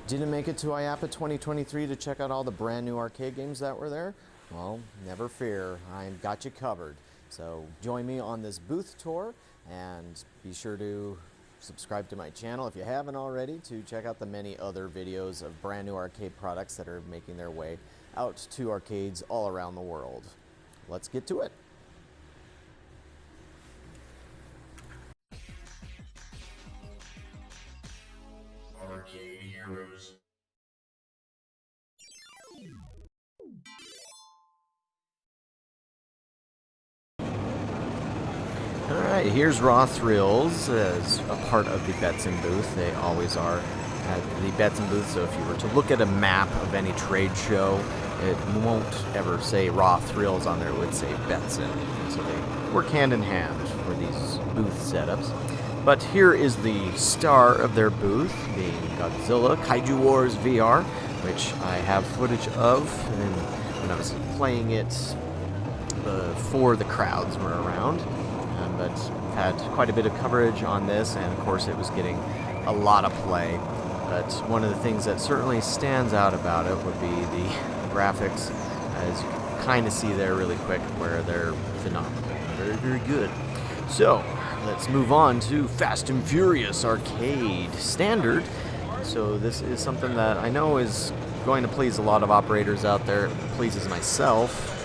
Didn't make it to IAAPA 2023 to check out all the brand new arcade games that were there? Well, never fear, I got you covered. So join me on this booth tour and be sure to subscribe to my channel if you haven't already to check out the many other videos of brand new arcade products that are making their way out to arcades all around the world. Let's get to it. Arcade Heroes. Alright, here's Raw Thrills as a part of the Betson booth. They always are at the Betson booth, so if you were to look at a map of any trade show, it won't ever say Raw Thrills on there, it would say Betson. So they work hand in hand for these booth setups. But here is the star of their booth, being Godzilla Kaiju Wars VR, which I have footage of when I was playing it before the crowds were around. But had quite a bit of coverage on this, and of course it was getting a lot of play. But one of the things that certainly stands out about it would be the graphics, as you can kind of see there really quick, where they're phenomenal. Very, very good. So, let's move on to Fast and Furious Arcade Standard. So this is something that I know is going to please a lot of operators out there. It pleases myself,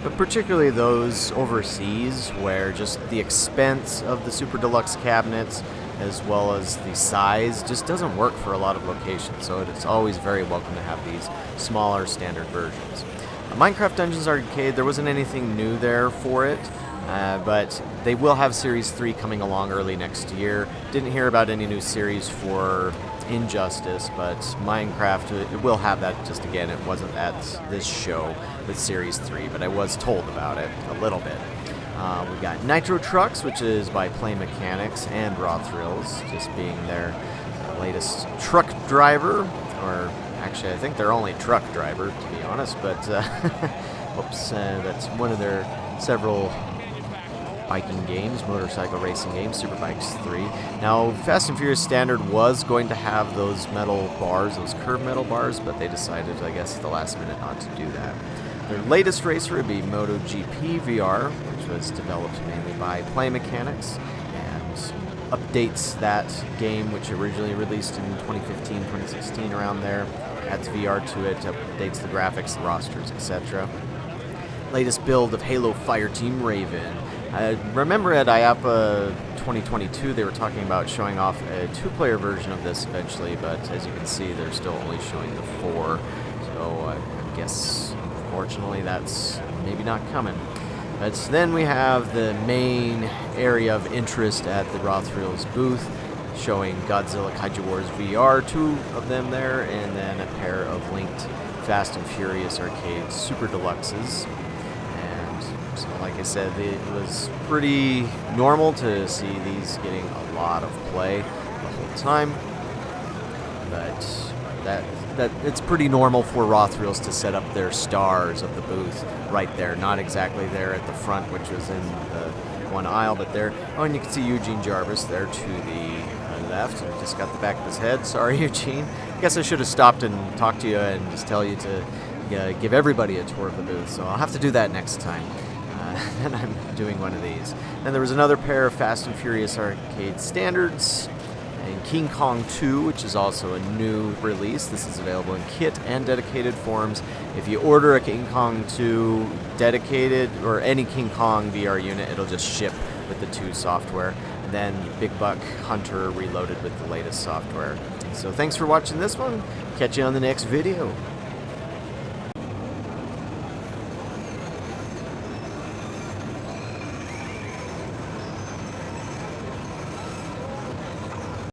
but particularly those overseas where just the expense of the Super Deluxe cabinets as well as the size just doesn't work for a lot of locations. So it's always very welcome to have these smaller standard versions. Minecraft Dungeons Arcade, there wasn't anything new there for it. But they will have Series 3 coming along early next year. Didn't hear about any new series for Injustice, but Minecraft, it will have that. Just again, it wasn't at this show with Series 3, but I was told about it a little bit. We got Nitro Trucks, which is by Play Mechanics and Raw Thrills, just being their latest truck driver, or actually I think they're only truck driver, to be honest, but oops, that's one of their several biking games, motorcycle racing games, Superbikes 3. Now, Fast and Furious Standard was going to have those metal bars, those curved metal bars, but they decided, I guess, at the last minute not to do that. Their latest racer would be MotoGP VR, which was developed mainly by Play Mechanics, and updates that game, which originally released in 2015, 2016, around there, adds VR to it, updates the graphics, the rosters, etc. Latest build of Halo Fireteam Raven. I remember at IAAPA 2022 they were talking about showing off a two-player version of this eventually, but as you can see they're still only showing the 4, so I guess unfortunately that's maybe not coming. But then we have the main area of interest at the Raw Thrills booth, showing Godzilla Kaiju Wars VR, 2 of them there, and then a pair of linked Fast and Furious Arcade Super Deluxes. So like I said, it was pretty normal to see these getting a lot of play the whole time, but that it's pretty normal for Raw Thrills to set up their stars of the booth right there, not exactly there at the front, which was in the one aisle, but there. Oh, and you can see Eugene Jarvis there to the left. I just got the back of his head. Sorry, Eugene. I guess I should have stopped and talked to you and just tell you to give everybody a tour of the booth, so I'll have to do that next time. And I'm doing one of these. And there was another pair of Fast and Furious Arcade Standards, and King Kong 2, which is also a new release. This is available in kit and dedicated forms. If you order a King Kong 2 dedicated, or any King Kong VR unit, it'll just ship with the 2 software. And then Big Buck Hunter Reloaded with the latest software. So thanks for watching this one. Catch you on the next video.